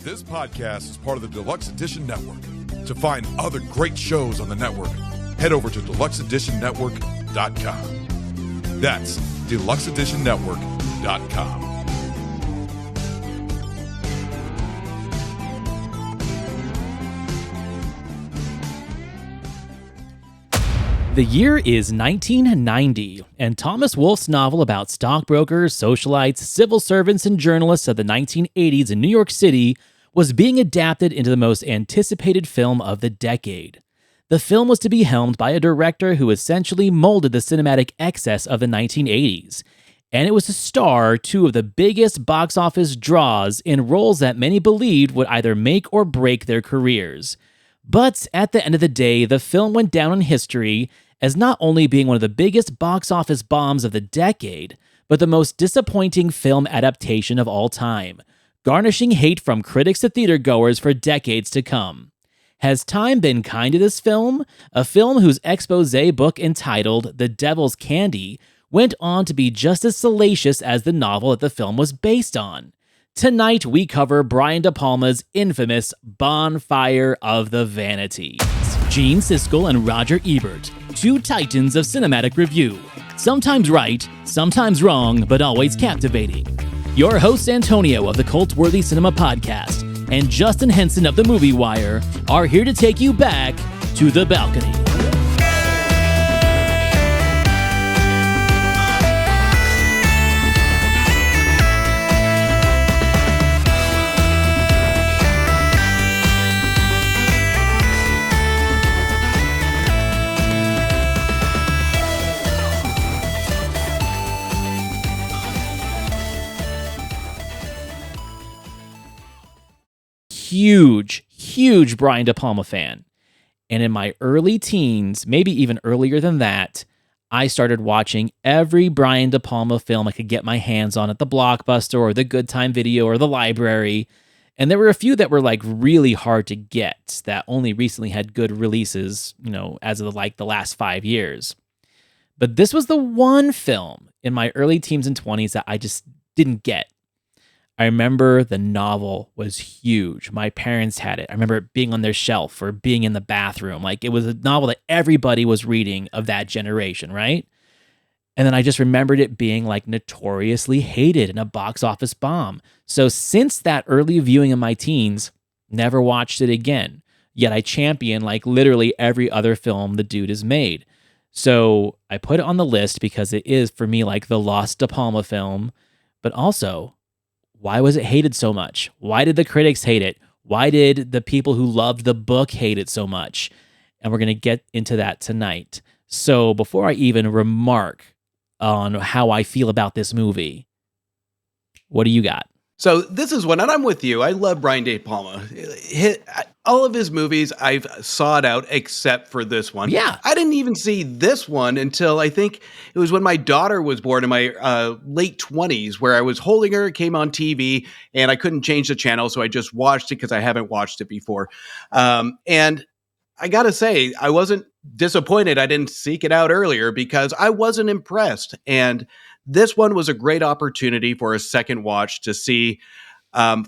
This podcast is part of the Deluxe Edition Network. To find other great shows on the network, head over to deluxeeditionnetwork.com. That's deluxeeditionnetwork.com. The year is 1990, and Thomas Wolfe's novel about stockbrokers, socialites, civil servants, and journalists of the 1980s in New York City was being adapted into the most anticipated film of the decade. The film was to be helmed by a director who essentially molded the cinematic excess of the 1980s, and it was to star two of the biggest box office draws in roles that many believed would either make or break their careers. But at the end of the day, the film went down in history as not only being one of the biggest box office bombs of the decade, but the most disappointing film adaptation of all time, garnishing hate from critics to theatergoers for decades to come. Has time been kind to this film? A film whose expose book entitled The Devil's Candy went on to be just as salacious as the novel that the film was based on. Tonight, we cover Brian de Palma's infamous Bonfire of the Vanities. Gene Siskel and Roger Ebert, two titans of cinematic review. Sometimes right, sometimes wrong, but always captivating. Your hosts Antonio of the Cult-Worthy Cinema Podcast and Justin Henson of the Movie Wire are here to take you back to the balcony. Huge Brian de Palma fan. And in my early teens, maybe even earlier than that, I started watching every Brian de Palma film I could get my hands on at the Blockbuster or the Good Time Video or the library. And there were a few that were like really hard to get that only recently had good releases, as of the last 5 years. But this was the one film in my early teens and 20s that I just didn't get. I remember the novel was huge. My parents had it. I remember it being on their shelf or being in the bathroom. Like, it was a novel that everybody was reading of that generation, right? And then I just remembered it being like notoriously hated and a box office bomb. So since that early viewing in my teens, never watched it again. Yet I champion like literally every other film the dude has made. So I put it on the list because it is for me like the lost De Palma film, but also, why was it hated so much? Why did the critics hate it? Why did the people who loved the book hate it so much? And we're going to get into that tonight. So before I even remark on how I feel about this movie, what do you got? So this is one, and I'm with you. I love Brian de Palma. All of his movies I've sought out except for this one. Yeah. I didn't even see this one until I think it was when my daughter was born in my late 20s, where I was holding her, it came on TV, and I couldn't change the channel, so I just watched it because I haven't watched it before. And I got to say, I wasn't disappointed I didn't seek it out earlier because I wasn't impressed. And this one was a great opportunity for a second watch to see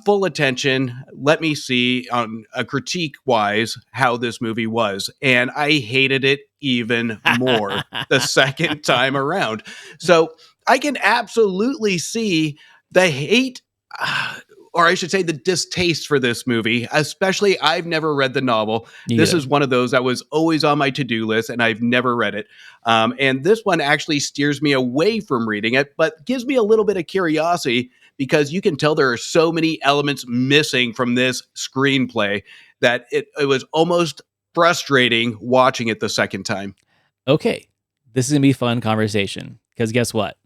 full attention. Let me see on a critique wise how this movie was. And I hated it even more the second time around. So I can absolutely see the hate, or I should say the distaste for this movie, especially I've never read the novel. This is one of those that was always on my to-do list and I've never read it. And this one actually steers me away from reading it, but gives me a little bit of curiosity because you can tell there are so many elements missing from this screenplay that it was almost frustrating watching it the second time. Okay, this is going to be a fun conversation because guess what?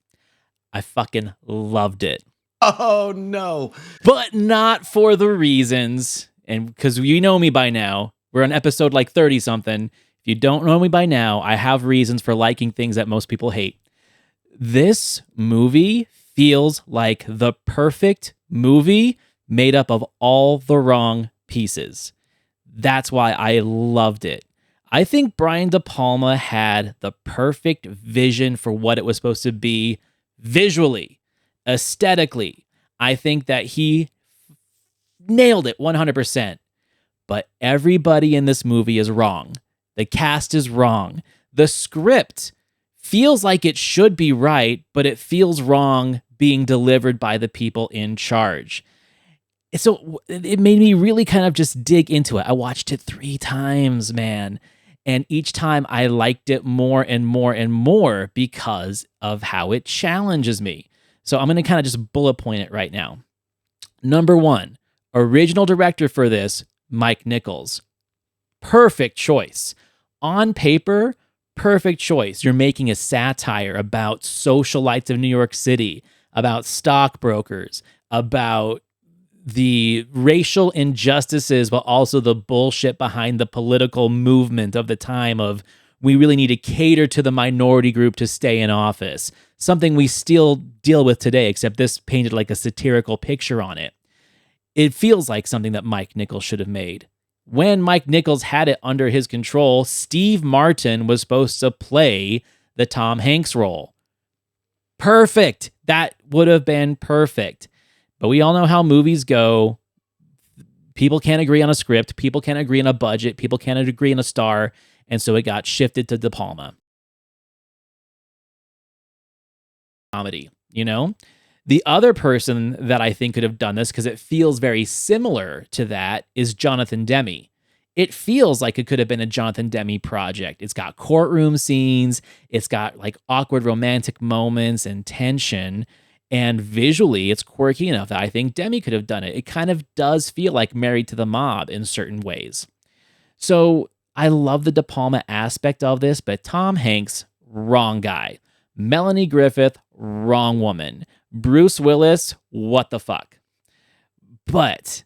I fucking loved it. Oh, no. But not for the reasons, and because you know me by now, we're on episode like 30-something. If you don't know me by now, I have reasons for liking things that most people hate. This movie feels like the perfect movie made up of all the wrong pieces. That's why I loved it. I think Brian de Palma had the perfect vision for what it was supposed to be visually, aesthetically. I think that he nailed it 100%. But everybody in this movie is wrong. The cast is wrong. The script feels like it should be right, but it feels wrong being delivered by the people in charge. So it made me really kind of just dig into it. I watched it 3 times, man. And each time I liked it more and more and more because of how it challenges me. So I'm going to kind of just bullet point it right now. Number 1, original director for this, Mike Nichols. Perfect choice. On paper, perfect choice. You're making a satire about socialites of New York City, about stockbrokers, about the racial injustices, but also the bullshit behind the political movement of the time of we really need to cater to the minority group to stay in office. Something we still deal with today, except this painted like a satirical picture on it. It feels like something that Mike Nichols should have made. When Mike Nichols had it under his control, Steve Martin was supposed to play the Tom Hanks role. Perfect. That would have been perfect. But we all know how movies go. People can't agree on a script. People can't agree on a budget. People can't agree on a star. And so it got shifted to De Palma. Comedy, you know? The other person that I think could have done this, because it feels very similar to that, is Jonathan Demme. It feels like it could have been a Jonathan Demme project. It's got courtroom scenes. It's got like awkward romantic moments and tension. And visually, it's quirky enough that I think Demme could have done it. It kind of does feel like Married to the Mob in certain ways. So I love the De Palma aspect of this, but Tom Hanks, wrong guy. Melanie Griffith, wrong woman. Bruce Willis, what the fuck? But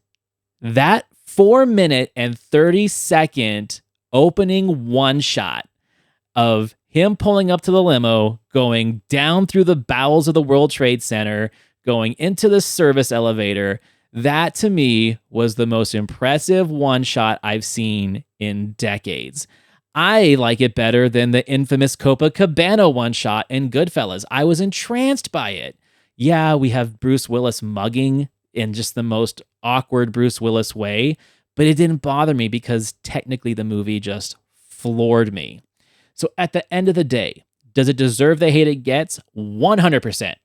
that 4-minute and 30-second opening one shot of him pulling up to the limo, going down through the bowels of the World Trade Center, going into the service elevator, that to me was the most impressive one shot I've seen in decades. I like it better than the infamous Copacabana one shot in Goodfellas. I was entranced by it. Yeah, we have Bruce Willis mugging in just the most awkward Bruce Willis way, but it didn't bother me because technically the movie just floored me. So at the end of the day, does it deserve the hate it gets? 100%.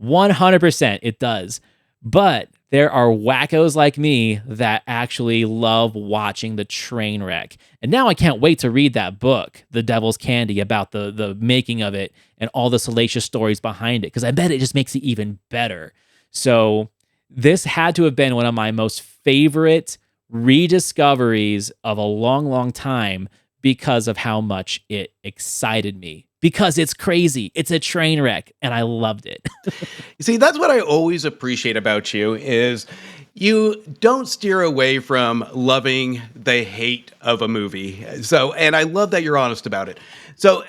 100% it does. But there are wackos like me that actually love watching the train wreck. And now I can't wait to read that book, The Devil's Candy, about the making of it and all the salacious stories behind it, because I bet it just makes it even better. So this had to have been one of my most favorite rediscoveries of a long, long time because of how much it excited me. Because it's crazy. It's a train wreck, and I loved it. You see, that's what I always appreciate about you is you don't steer away from loving the hate of a movie. So, and I love that you're honest about it. So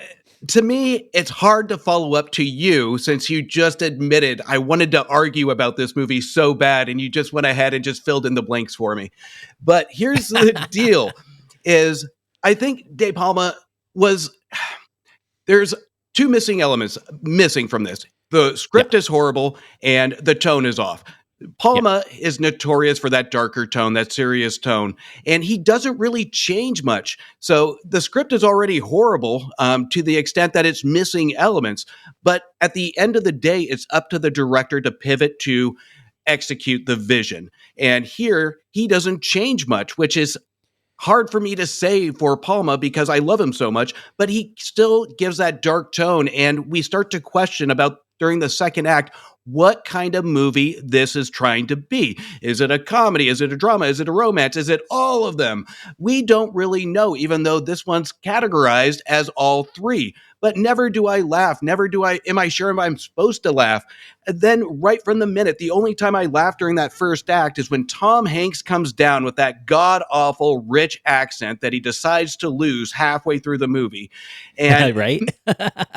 to me, it's hard to follow up to you since you just admitted I wanted to argue about this movie so bad, and you just went ahead and just filled in the blanks for me. But here's the deal is I think De Palma was... There's 2 missing elements missing from this. The script is horrible and the tone is off. Palma is notorious for that darker tone, that serious tone, and he doesn't really change much. So the script is already horrible to the extent that it's missing elements. But at the end of the day, it's up to the director to pivot to execute the vision. And here, he doesn't change much, which is hard for me to say for Palma because I love him so much, but he still gives that dark tone. And we start to question about during the second act, what kind of movie this is trying to be. Is it a comedy? Is it a drama? Is it a romance? Is it all of them? We don't really know, even though this one's categorized as all 3. But never do I laugh. Never am I sure if I'm supposed to laugh. And then right from the minute, the only time I laugh during that first act is when Tom Hanks comes down with that god-awful rich accent that he decides to lose halfway through the movie. And right?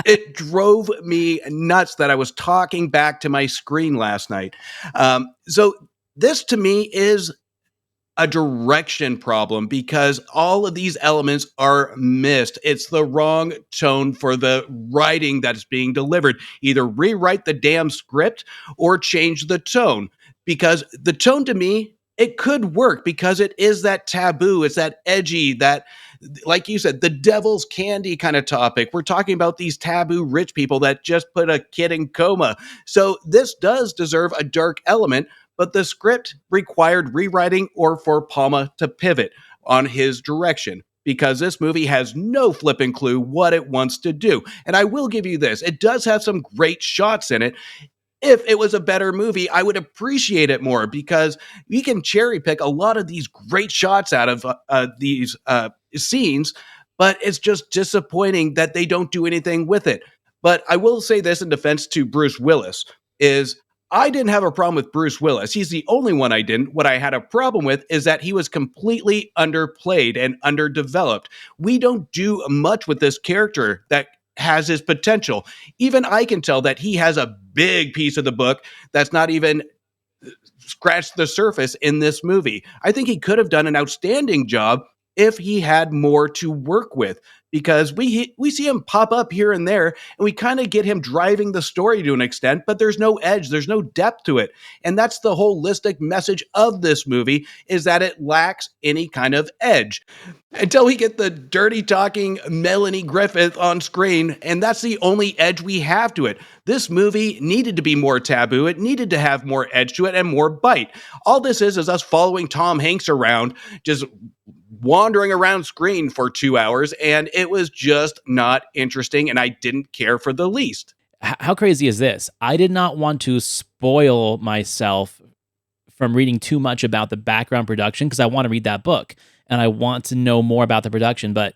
it drove me nuts that I was talking back to my screen last night. So this to me is a direction problem because all of these elements are missed. It's the wrong tone for the writing that is being delivered. Either rewrite the damn script or change the tone, because the tone to me it could work because it is that taboo. It's that edgy, that, like you said, the devil's candy kind of topic. We're talking about these taboo rich people that just put a kid in coma. So this does deserve a dark element, but the script required rewriting or for Palma to pivot on his direction, because this movie has no flipping clue what it wants to do. And I will give you this, it does have some great shots in it. If it was a better movie, I would appreciate it more, because we can cherry pick a lot of these great shots out of these scenes, but it's just disappointing that they don't do anything with it. But I will say this in defense to Bruce Willis is I didn't have a problem with Bruce Willis. He's the only one I didn't. What I had a problem with is that he was completely underplayed and underdeveloped. We don't do much with this character that has his potential. Even I can tell that he has a big piece of the book that's not even scratched the surface in this movie. I think he could have done an outstanding job if he had more to work with, because we see him pop up here and there, and we kind of get him driving the story to an extent, but there's no edge, there's no depth to it. And that's the holistic message of this movie, is that it lacks any kind of edge. Until we get the dirty talking Melanie Griffith on screen, and that's the only edge we have to it. This movie needed to be more taboo, it needed to have more edge to it and more bite. All this is us following Tom Hanks around, just wandering around screen for 2 hours, and it was just not interesting, and I didn't care for the least. How crazy is this? I did not want to spoil myself from reading too much about the background production, because I want to read that book and I want to know more about the production, but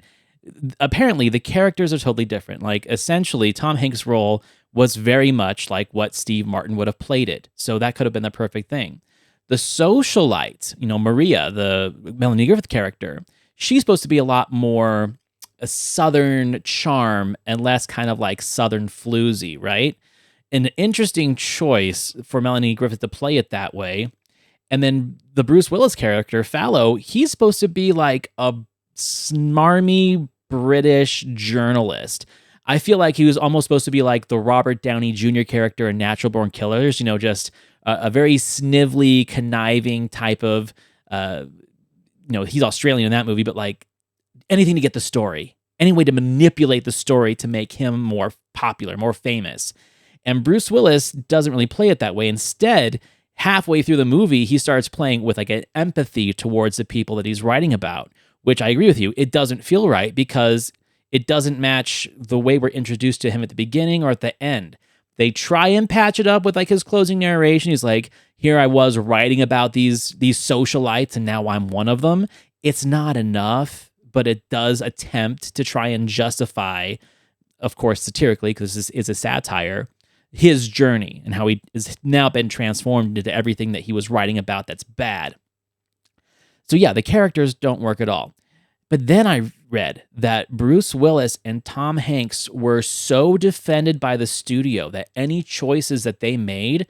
apparently the characters are totally different. Like, essentially, Tom Hanks' role was very much like what Steve Martin would have played it, so that could have been the perfect thing. The socialite, Maria, the Melanie Griffith character, she's supposed to be a lot more a Southern charm and less kind of like Southern floozy, right? An interesting choice for Melanie Griffith to play it that way. And then the Bruce Willis character, Fallow, he's supposed to be like a smarmy British journalist. I feel like he was almost supposed to be like the Robert Downey Jr. character in Natural Born Killers, just a very snivelly, conniving type of, he's Australian in that movie, but like anything to get the story, any way to manipulate the story to make him more popular, more famous. And Bruce Willis doesn't really play it that way. Instead, halfway through the movie, he starts playing with like an empathy towards the people that he's writing about, which I agree with you. It doesn't feel right because it doesn't match the way we're introduced to him at the beginning or at the end. They try and patch it up with like his closing narration. He's like, here I was writing about these socialites and now I'm one of them. It's not enough, but it does attempt to try and justify, of course, satirically, because this is a satire, his journey and how he has now been transformed into everything that he was writing about that's bad. So yeah, the characters don't work at all. But then I read that Bruce Willis and Tom Hanks were so defended by the studio that any choices that they made,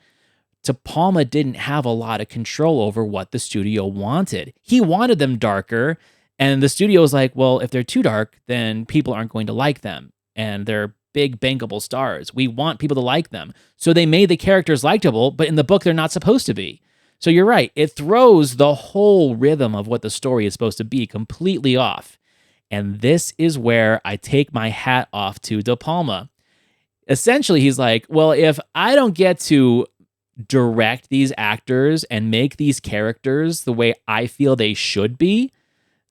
De Palma didn't have a lot of control over what the studio wanted. He wanted them darker, and the studio was like, well, if they're too dark, then people aren't going to like them, and they're big, bankable stars. We want people to like them. So they made the characters likable, but in the book, they're not supposed to be. So you're right. It throws the whole rhythm of what the story is supposed to be completely off. And this is where I take my hat off to De Palma. Essentially, he's like, well, if I don't get to direct these actors and make these characters the way I feel they should be,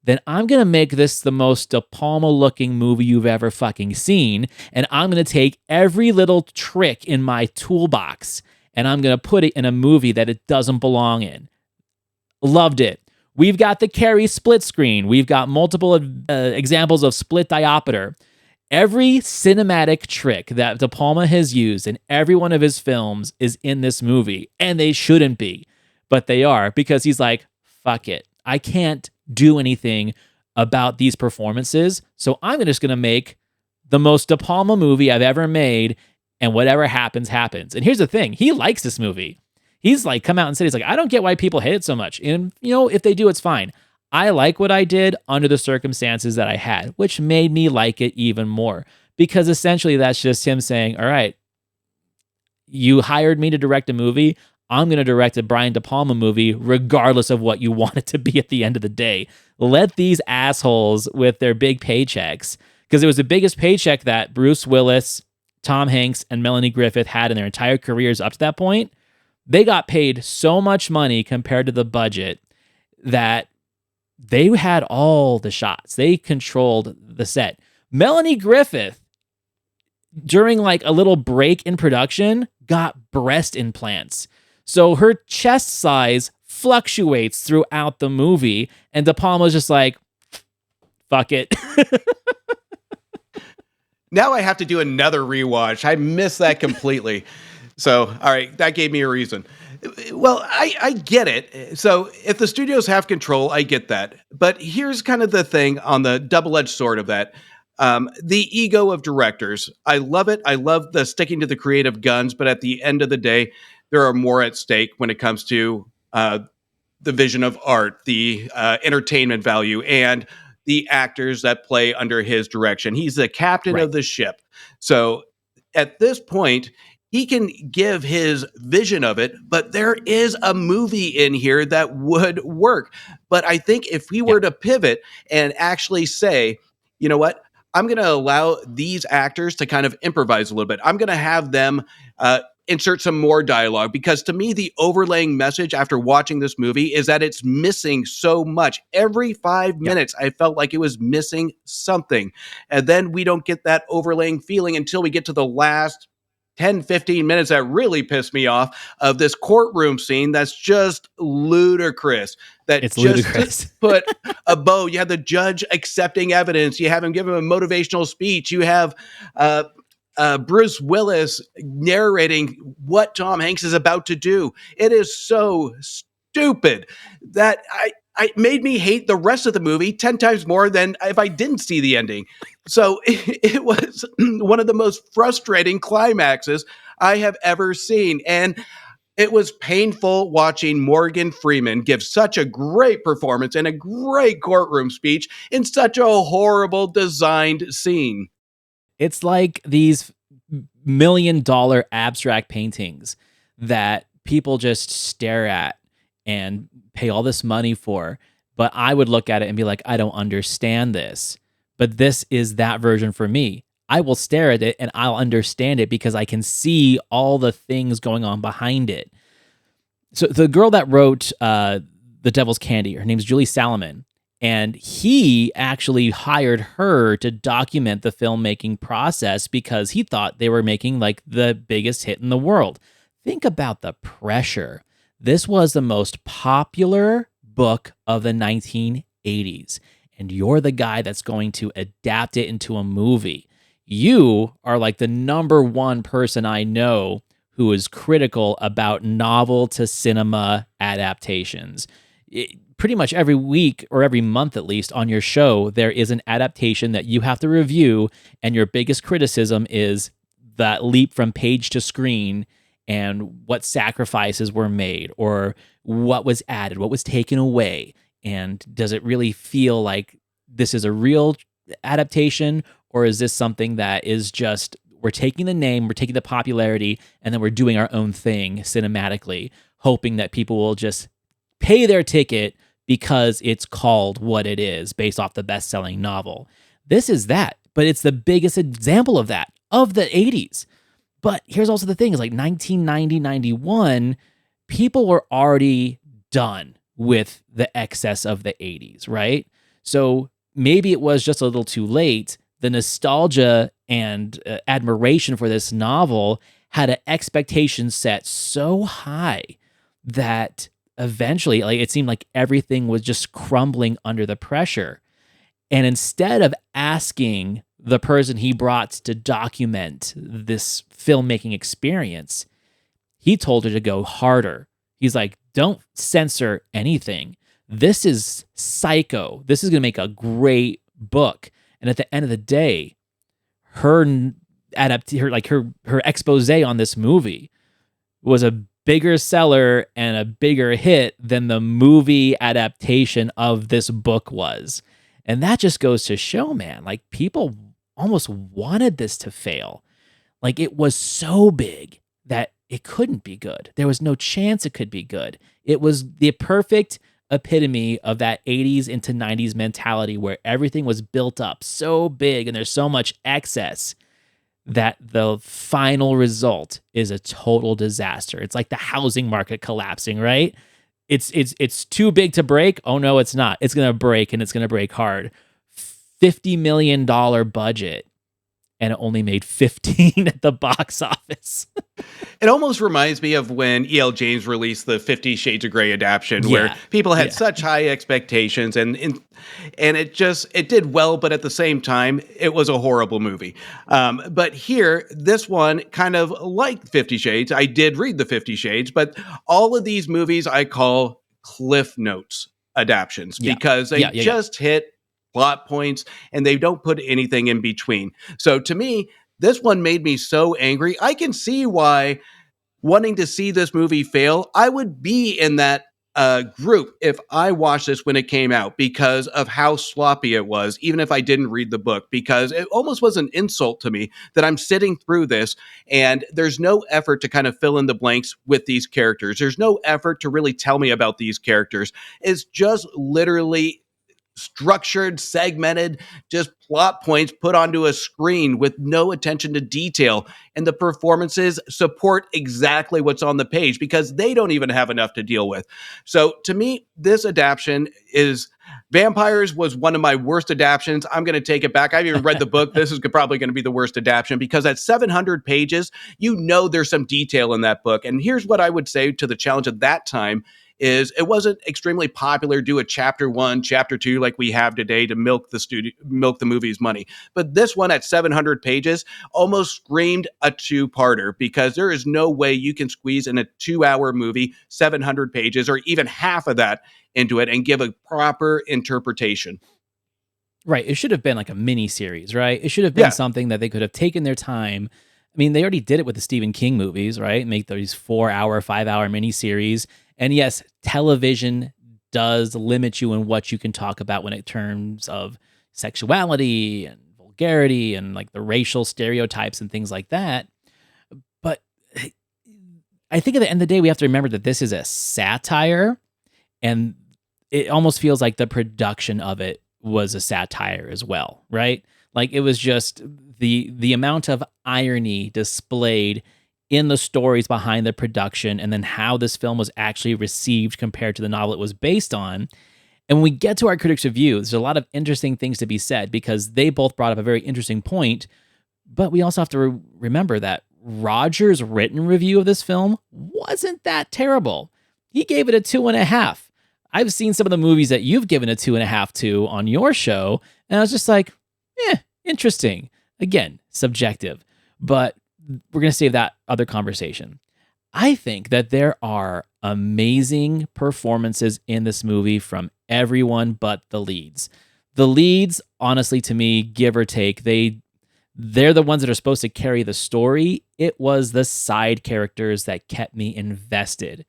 then I'm going to make this the most De Palma-looking movie you've ever fucking seen, and I'm going to take every little trick in my toolbox and I'm going to put it in a movie that it doesn't belong in. Loved it. We've got the Carrie split screen. We've got multiple examples of split diopter. Every cinematic trick that De Palma has used in every one of his films is in this movie, and they shouldn't be, but they are, because he's like, fuck it. I can't do anything about these performances, so I'm just going to make the most De Palma movie I've ever made, and whatever happens, happens. And here's the thing. He likes this movie. He's like, come out and said, he's like, I don't get why people hate it so much. And, if they do, it's fine. I like what I did under the circumstances that I had, which made me like it even more. Because essentially that's just him saying, all right, you hired me to direct a movie. I'm going to direct a Brian de Palma movie regardless of what you want it to be at the end of the day. Let these assholes with their big paychecks, because it was the biggest paycheck that Bruce Willis, Tom Hanks, and Melanie Griffith had in their entire careers up to that point. They got paid so much money compared to the budget that they had all the shots. They controlled the set. Melanie Griffith, during like a little break in production, got breast implants. So her chest size fluctuates throughout the movie, and De Palma's just like, fuck it. Now I have to do another rewatch. I missed that completely. So, all right, that gave me a reason. Well, I get it. So if the studios have control, I get that. But here's kind of the thing on the double-edged sword of that. The ego of directors. I love it. I love the sticking to the creative guns, but at the end of the day, there are more at stake when it comes to the vision of art, the entertainment value, and the actors that play under his direction. He's the captain of the ship. So at this point, he can give his vision of it, but there is a movie in here that would work. But I think if we were to pivot and actually say, you know what, I'm going to allow these actors to kind of improvise a little bit. I'm going to have them insert some more dialogue, because to me, the overlaying message after watching this movie is that it's missing so much. Every 5 minutes, I felt like it was missing something. And then we don't get that overlaying feeling until we get to the last 10, 15 minutes that really pissed me off of this courtroom scene that's just ludicrous. It's ludicrous. Put a bow. You have the judge accepting evidence. You have him give him a motivational speech. You have Bruce Willis narrating what Tom Hanks is about to do. It is so stupid that I made me hate the rest of the movie 10 times more than if I didn't see the ending. So it was one of the most frustrating climaxes I have ever seen. And it was painful watching Morgan Freeman give such a great performance and a great courtroom speech in such a horrible designed scene. It's like these $1 million abstract paintings that people just stare at and pay all this money for. But I would look at it and be like, I don't understand this. But this is that version for me. I will stare at it and I'll understand it because I can see all the things going on behind it. So the girl that wrote The Devil's Candy, her name's Julie Salomon. And he actually hired her to document the filmmaking process because he thought they were making like the biggest hit in the world. Think about the pressure. This was the most popular book of the 1980s, and you're the guy that's going to adapt it into a movie. You are like the number one person I know who is critical about novel to cinema adaptations. Pretty much every week or every month at least on your show, there is an adaptation that you have to review, and your biggest criticism is that leap from page to screen and what sacrifices were made or what was added, what was taken away, and does it really feel like this is a real adaptation, or is this something that is just we're taking the name, we're taking the popularity, and then we're doing our own thing cinematically, hoping that people will just pay their ticket because it's called what it is based off the best-selling novel. This is that, but it's the biggest example of that, of the 80s. But here's also the thing, is like 1990, 91, people were already done with the excess of the 80s, right? So maybe it was just a little too late. The nostalgia and admiration for this novel had an expectation set so high that eventually, like, it seemed like everything was just crumbling under the pressure. And instead of asking the person he brought to document this filmmaking experience, he told her to go harder. He's like, don't censor anything. This is psycho. This is going to make a great book. And at the end of the day, her expose on this movie was a bigger seller and a bigger hit than the movie adaptation of this book was. And that just goes to show, man, like, people almost wanted this to fail. Like, it was so big that it couldn't be good. There was no chance it could be good. It was the perfect epitome of that 80s into 90s mentality where everything was built up so big and there's so much excess that the final result is a total disaster. It's like the housing market collapsing, right? It's too big to break. Oh no, it's not. It's going to break, and it's going to break hard. $50 million budget, and it only made 15 at the box office. It almost reminds me of when E.L. James released the 50 Shades of Grey adaptation, where people had such high expectations, and it did well, but at the same time, it was a horrible movie. But here, this one, kind of like 50 Shades, I did read the 50 Shades, but all of these movies I call Cliff Notes adaptions because they just hit plot points and they don't put anything in between. So to me, this one made me so angry. I can see why wanting to see this movie fail, I would be in that group if I watched this when it came out because of how sloppy it was, even if I didn't read the book, because it almost was an insult to me that I'm sitting through this and there's no effort to kind of fill in the blanks with these characters. There's no effort to really tell me about these characters. It's just literally structured, segmented, just plot points put onto a screen with no attention to detail. And the performances support exactly what's on the page because they don't even have enough to deal with. So to me, this adaptation is Vampires was one of my worst adaptions. I'm going to take it back. I've even read the book. This is probably going to be the worst adaptation because at 700 pages, there's some detail in that book. And here's what I would say to the challenge at that time is it wasn't extremely popular, do a chapter 1, chapter 2 like we have today to milk the movie's money. But this one at 700 pages almost screamed a two-parter because there is no way you can squeeze in a 2-hour movie 700 pages or even half of that into it and give a proper interpretation. Right. It should have been like a mini series, right? It should have been something that they could have taken their time. I mean, they already did it with the Stephen King movies, right? Make these 4-hour, 5-hour mini series. And yes, television does limit you in what you can talk about when it terms of sexuality and vulgarity and like the racial stereotypes and things like that. But I think at the end of the day, we have to remember that this is a satire, and it almost feels like the production of it was a satire as well, right? Like it was just the amount of irony displayed in the stories behind the production and then how this film was actually received compared to the novel it was based on. And when we get to our critics' review, there's a lot of interesting things to be said because they both brought up a very interesting point, but we also have to remember that Roger's written review of this film wasn't that terrible. He gave it a 2.5. I've seen some of the movies that you've given a 2.5 to on your show, and I was just like, interesting. Again, subjective. But we're going to save that other conversation. I think that there are amazing performances in this movie from everyone but the leads. The leads, honestly, to me, give or take, they're the ones that are supposed to carry the story. It was the side characters that kept me invested.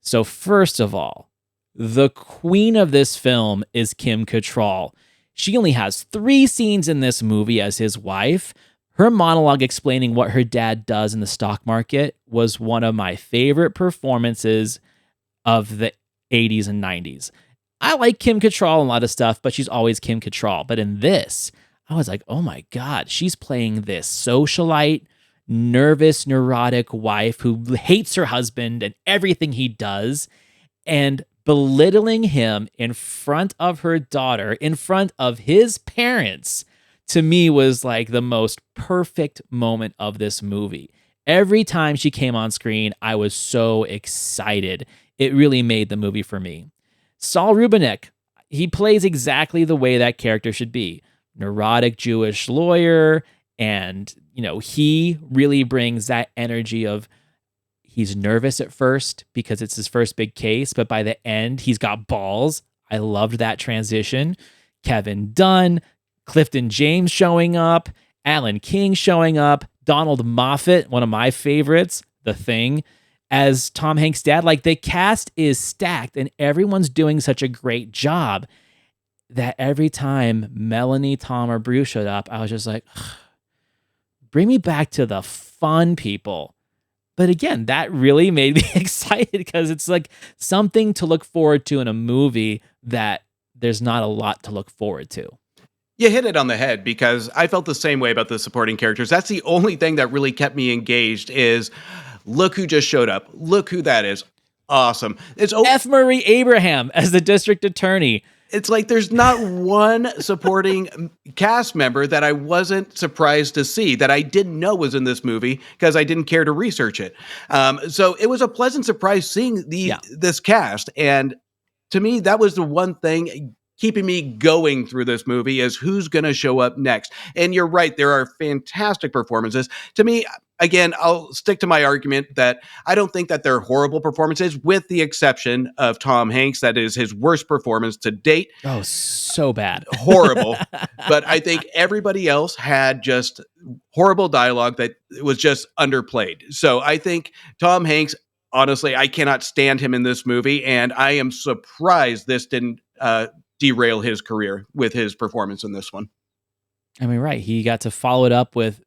So first of all, the queen of this film is Kim Cattrall. She only has 3 scenes in this movie as his wife. Her monologue explaining what her dad does in the stock market was one of my favorite performances of the 80s and 90s. I like Kim Cattrall in a lot of stuff, but she's always Kim Cattrall. But in this, I was like, oh my God, she's playing this socialite, nervous, neurotic wife who hates her husband and everything he does, and belittling him in front of her daughter, in front of his parents, to me was like the most perfect moment of this movie. Every time she came on screen, I was so excited. It really made the movie for me. Saul Rubinek, he plays exactly the way that character should be. Neurotic Jewish lawyer, and he really brings that energy of he's nervous at first because it's his first big case, but by the end, he's got balls. I loved that transition. Kevin Dunn, Clifton James showing up, Alan King showing up, Donald Moffat, one of my favorites, The Thing, as Tom Hanks' dad. Like, the cast is stacked and everyone's doing such a great job that every time Melanie, Tom, or Bruce showed up, I was just like, bring me back to the fun people. But again, that really made me excited because it's like something to look forward to in a movie that there's not a lot to look forward to. You hit it on the head because I felt the same way about the supporting characters. That's the only thing that really kept me engaged is look who just showed up. Look who that is. Awesome. F. Murray Abraham as the district attorney. It's like there's not one supporting cast member that I wasn't surprised to see, that I didn't know was in this movie because I didn't care to research it. So it was a pleasant surprise seeing this cast. And to me, that was the one thing keeping me going through this movie is who's going to show up next. And you're right, there are fantastic performances. To me, again, I'll stick to my argument that I don't think that they're horrible performances, with the exception of Tom Hanks. That is his worst performance to date. Oh, so bad. Horrible. But I think everybody else had just horrible dialogue that was just underplayed. So I think Tom Hanks, honestly, I cannot stand him in this movie. And I am surprised this didn't derail his career with his performance in this one. I mean, right. He got to follow it up with,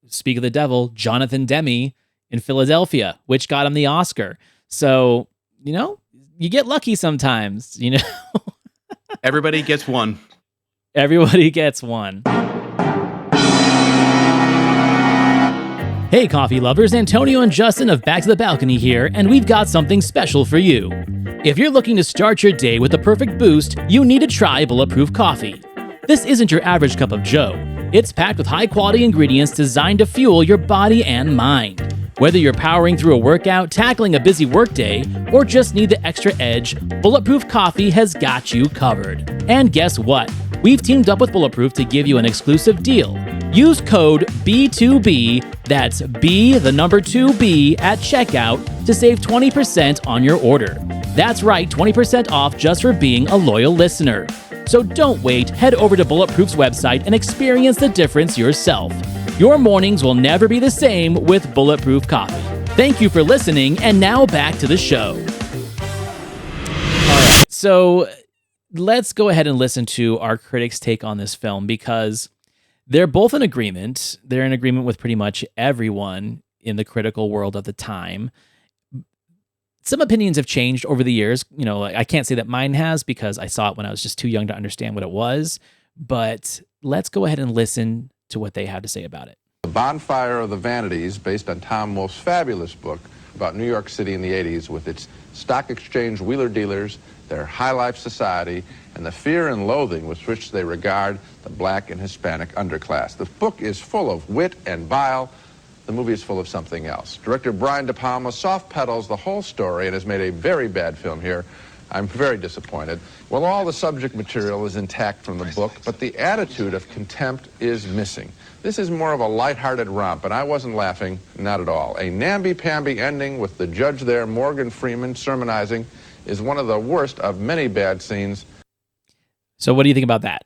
speak of the devil, Jonathan Demme in Philadelphia, which got him the Oscar. So, you get lucky sometimes, Everybody gets one. Everybody gets one. Hey, coffee lovers, Antonio and Justin of Back to the Balcony here, and we've got something special for you. If you're looking to start your day with a perfect boost, you need to try Bulletproof Coffee. This isn't your average cup of joe. It's packed with high-quality ingredients designed to fuel your body and mind. Whether you're powering through a workout, tackling a busy workday, or just need the extra edge, Bulletproof Coffee has got you covered. And guess what? We've teamed up with Bulletproof to give you an exclusive deal. Use code B2B, that's B, the number 2B, at checkout to save 20% on your order. That's right, 20% off just for being a loyal listener. So don't wait, head over to Bulletproof's website and experience the difference yourself. Your mornings will never be the same with Bulletproof Coffee. Thank you for listening, and now back to the show. All right, so let's go ahead and listen to our critics' take on this film, because they're both in agreement. They're in agreement with pretty much everyone in the critical world of the time. Some opinions have changed over the years. I can't say that mine has because I saw it when I was just too young to understand what it was. But let's go ahead and listen to what they have to say about it. The Bonfire of the Vanities, based on Tom Wolfe's fabulous book about New York City in the 80s with its stock exchange wheeler-dealers, their high-life society, and the fear and loathing with which they regard the black and Hispanic underclass. The book is full of wit and bile. The movie is full of something else. Director Brian de Palma soft pedals the whole story and has made a very bad film here. I'm very disappointed. Well, all the subject material is intact from the book, but the attitude of contempt is missing. This is more of a lighthearted romp, and I wasn't laughing, not at all. A namby-pamby ending with the judge there, Morgan Freeman, sermonizing, is one of the worst of many bad scenes. So what do you think about that?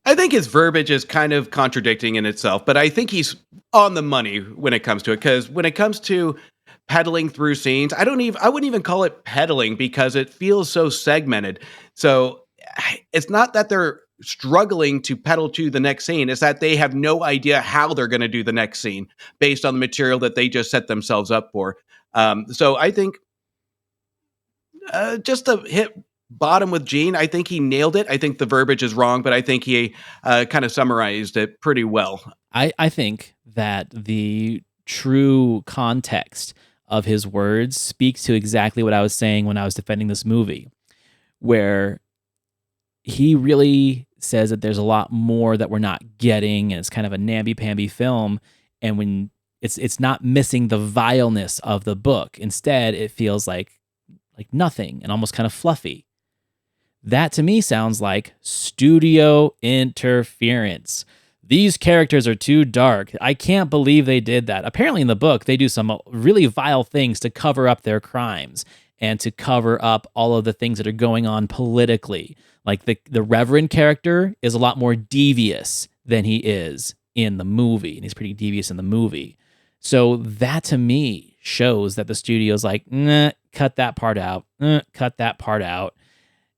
I think his verbiage is kind of contradicting in itself, but I think he's on the money when it comes to it. Because when it comes to peddling through scenes, I wouldn't even call it peddling because it feels so segmented. So it's not that they're struggling to pedal to the next scene. It's that they have no idea how they're going to do the next scene based on the material that they just set themselves up for. So I think just to hit bottom with Gene, I think he nailed it. I think the verbiage is wrong, but I think he kind of summarized it pretty well. I think that the true context of his words speaks to exactly what I was saying when I was defending this movie, where he really says that there's a lot more that we're not getting, and it's kind of a namby-pamby film, and when it's not missing the vileness of the book. Instead, it feels like nothing and almost kind of fluffy. That to me sounds like studio interference. These characters are too dark. I can't believe they did that. Apparently in the book, they do some really vile things to cover up their crimes and to cover up all of the things that are going on politically. Like the Reverend character is a lot more devious than he is in the movie, and he's pretty devious in the movie. So that to me shows that the studio's like, nah, cut that part out. Cut that part out.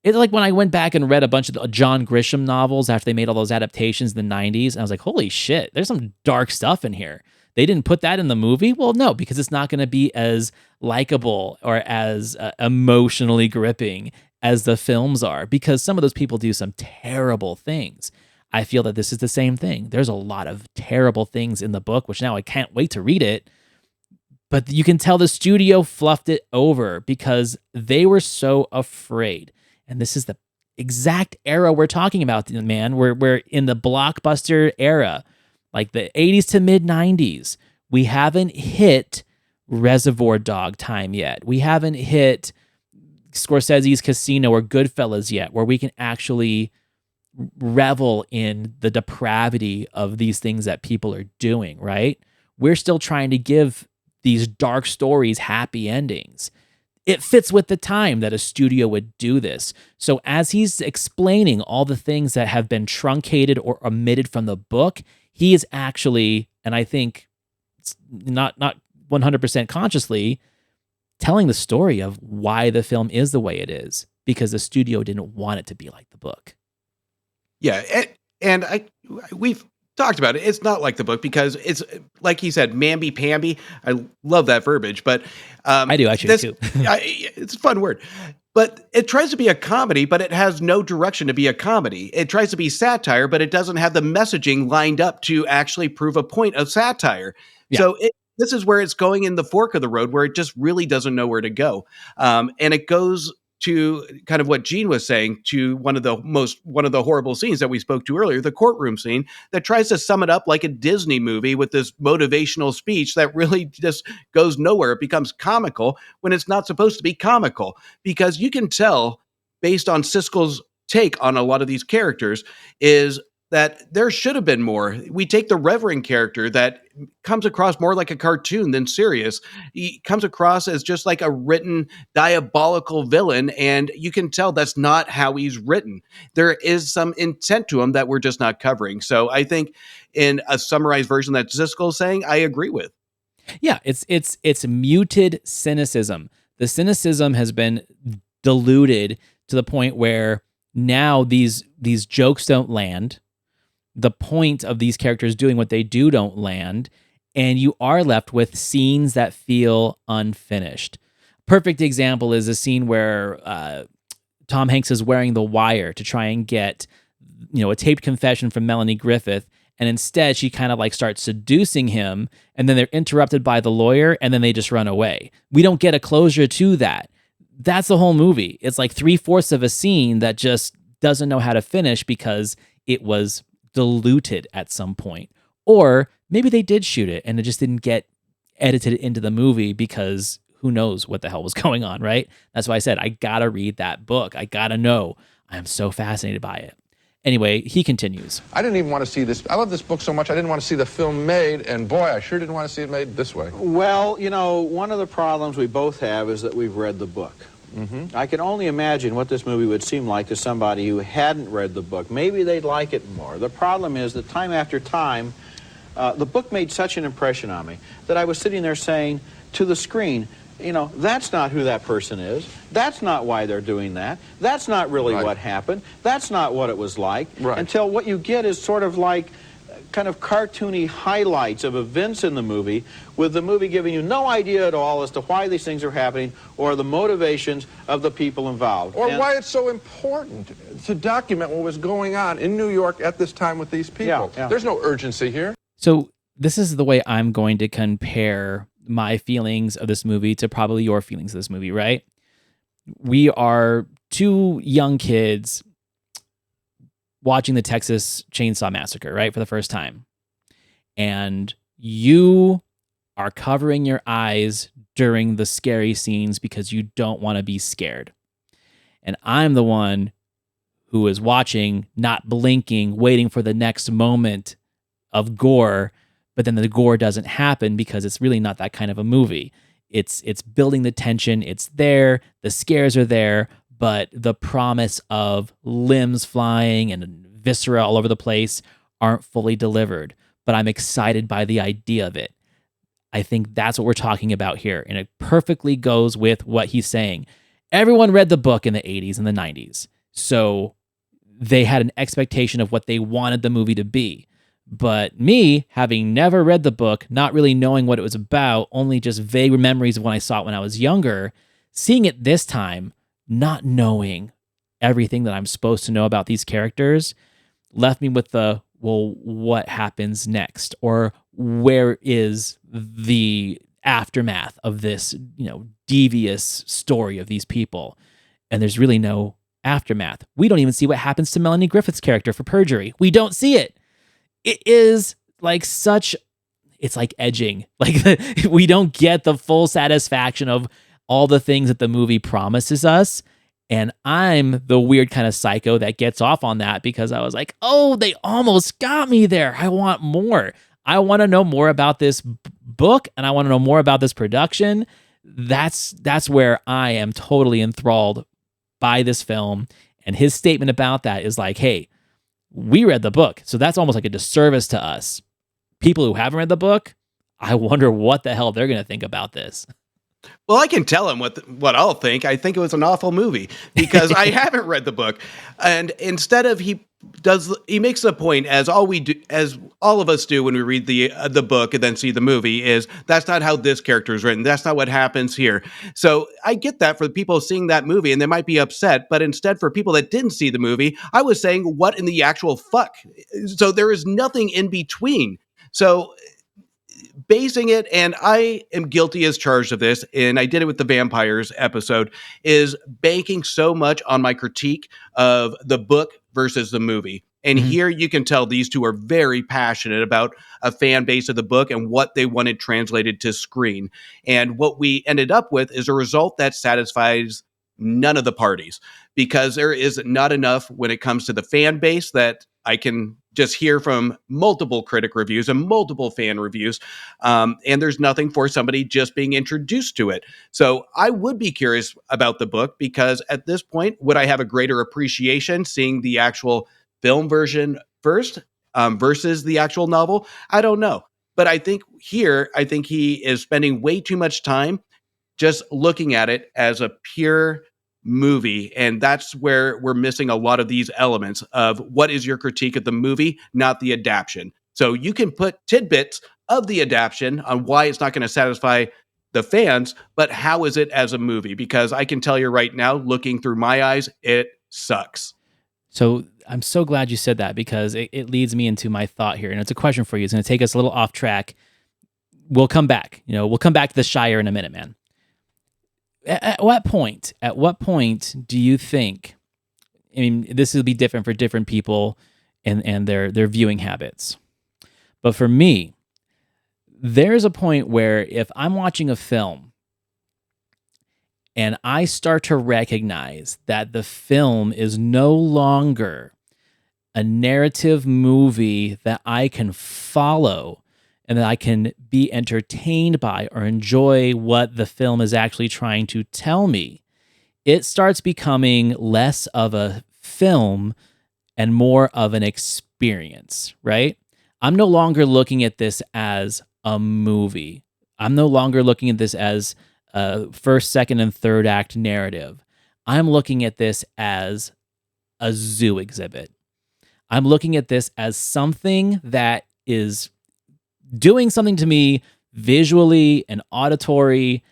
It's like when I went back and read a bunch of the John Grisham novels after they made all those adaptations in the 90s, and I was like, holy shit, there's some dark stuff in here They didn't put that in the movie? Well, no, because it's not going to be as likable or as emotionally gripping as the films are, because some of those people do some terrible things. I feel that this is the same thing. There's a lot of terrible things in the book, which now I can't wait to read it. But you can tell the studio fluffed it over because they were so afraid. And this is the exact era we're talking about, man. We're in the blockbuster era, like the 80s to mid 90s. We haven't hit Reservoir Dog time yet. We haven't hit Scorsese's Casino or Goodfellas yet, where we can actually revel in the depravity of these things that people are doing, right? We're still trying to give these dark stories happy endings. It fits with the time that a studio would do this. So as he's explaining all the things that have been truncated or omitted from the book, he is actually, and I think not 100% consciously, telling the story of why the film is the way it is, because the studio didn't want it to be like the book. Yeah, we've talked about it. It's not like the book because it's, like he said, mamby-pamby. I love that verbiage, but I do actually too. It's a fun word. But it tries to be a comedy, but it has no direction to be a comedy. It tries to be satire, but it doesn't have the messaging lined up to actually prove a point of satire. Yeah. So this is where it's going in the fork of the road, where it just really doesn't know where to go. And it goes to kind of what Gene was saying, to one of the horrible scenes that we spoke to earlier, the courtroom scene, that tries to sum it up like a Disney movie with this motivational speech that really just goes nowhere. It becomes comical when it's not supposed to be comical, because you can tell, based on Siskel's take on a lot of these characters, is that there should have been more. We take the Reverend character that comes across more like a cartoon than serious. He comes across as just like a written diabolical villain, and you can tell that's not how he's written. There is some intent to him that we're just not covering. So I think in a summarized version that Siskel's saying, I agree with. Yeah, it's muted cynicism. The cynicism has been diluted to the point where now these jokes don't land. The point of these characters doing what they do don't land, and you are left with scenes that feel unfinished. Perfect example is a scene where Tom Hanks is wearing the wire to try and get, a taped confession from Melanie Griffith, and instead she kind of like starts seducing him, and then they're interrupted by the lawyer, and then they just run away. We don't get a closure to that. That's the whole movie. It's like 3/4 of a scene that just doesn't know how to finish because it was diluted at some point. Or maybe they did shoot it and it just didn't get edited into the movie because who knows what the hell was going on, right? That's why I said, I gotta read that book. I gotta know. I'm so fascinated by it. Anyway, he continues. I didn't even want to see this. I love this book so much, I didn't want to see the film made, and boy, I sure didn't want to see it made this way. Well, one of the problems we both have is that we've read the book. Mm-hmm. I can only imagine what this movie would seem like to somebody who hadn't read the book. Maybe they'd like it more. The problem is that time after time, the book made such an impression on me that I was sitting there saying to the screen, that's not who that person is. That's not why they're doing that. That's not really what happened. That's not what it was like. Right. Until what you get is sort of like kind of cartoony highlights of events in the movie, with the movie giving you no idea at all as to why these things are happening or the motivations of the people involved. Or why it's so important to document what was going on in New York at this time with these people. Yeah. There's no urgency here. So this is the way I'm going to compare my feelings of this movie to probably your feelings of this movie, right? We are two young kids watching the Texas Chainsaw Massacre, right, for the first time. And you are covering your eyes during the scary scenes because you don't want to be scared. And I'm the one who is watching, not blinking, waiting for the next moment of gore, but then the gore doesn't happen because it's really not that kind of a movie. It's building the tension, it's there, the scares are there, but the promise of limbs flying and viscera all over the place aren't fully delivered. But I'm excited by the idea of it. I think that's what we're talking about here, and it perfectly goes with what he's saying. Everyone read the book in the 80s and the 90s, so they had an expectation of what they wanted the movie to be. But me, having never read the book, not really knowing what it was about, only just vague memories of when I saw it when I was younger, seeing it this time, not knowing everything that I'm supposed to know about these characters, left me with the, well, what happens next? Or where is the aftermath of this, devious story of these people? And there's really no aftermath. We don't even see what happens to Melanie Griffith's character for perjury. We don't see it. It is like it's like edging. Like we don't get the full satisfaction of all the things that the movie promises us. And I'm the weird kind of psycho that gets off on that because I was like, oh, they almost got me there. I want more. I want to know more about this book, and I want to know more about this production. That's where I am totally enthralled by this film. And his statement about that is like, hey, we read the book, so that's almost like a disservice to us. People who haven't read the book, I wonder what the hell they're going to think about this. Well, I can tell him what I'll think. I think it was an awful movie because I haven't read the book. And instead of he makes a point, as all of us do when we read the book and then see the movie, is that's not how this character is written. That's not what happens here. So I get that for the people seeing that movie and they might be upset, but instead for people that didn't see the movie, I was saying, what in the actual fuck? So there is nothing in between. So basing it, and I am guilty as charged of this, and I did it with the vampires episode, is banking so much on my critique of the book versus the movie. And here you can tell these two are very passionate about a fan base of the book and what they wanted translated to screen. And what we ended up with is a result that satisfies none of the parties, because there is not enough when it comes to the fan base that I can just hear from multiple critic reviews and multiple fan reviews. And there's nothing for somebody just being introduced to it. So I would be curious about the book, because at this point, would I have a greater appreciation seeing the actual film version first versus the actual novel? I don't know. But I think he is spending way too much time just looking at it as a pure movie. And that's where we're missing a lot of these elements of what is your critique of the movie, not the adaptation. So you can put tidbits of the adaptation on why it's not going to satisfy the fans, but how is it as a movie? Because I can tell you right now, looking through my eyes, it sucks. So I'm so glad you said that, because it leads me into my thought here. And it's a question for you. It's going to take us a little off track. We'll come back. We'll come back to the Shire in a minute, man. At what point do you think, I mean, this will be different for different people and their viewing habits. But for me, there's a point where if I'm watching a film and I start to recognize that the film is no longer a narrative movie that I can follow and that I can be entertained by or enjoy what the film is actually trying to tell me, it starts becoming less of a film and more of an experience, right? I'm no longer looking at this as a movie. I'm no longer looking at this as a first, second, and third act narrative. I'm looking at this as a zoo exhibit. I'm looking at this as something that is doing something to me visually and auditory,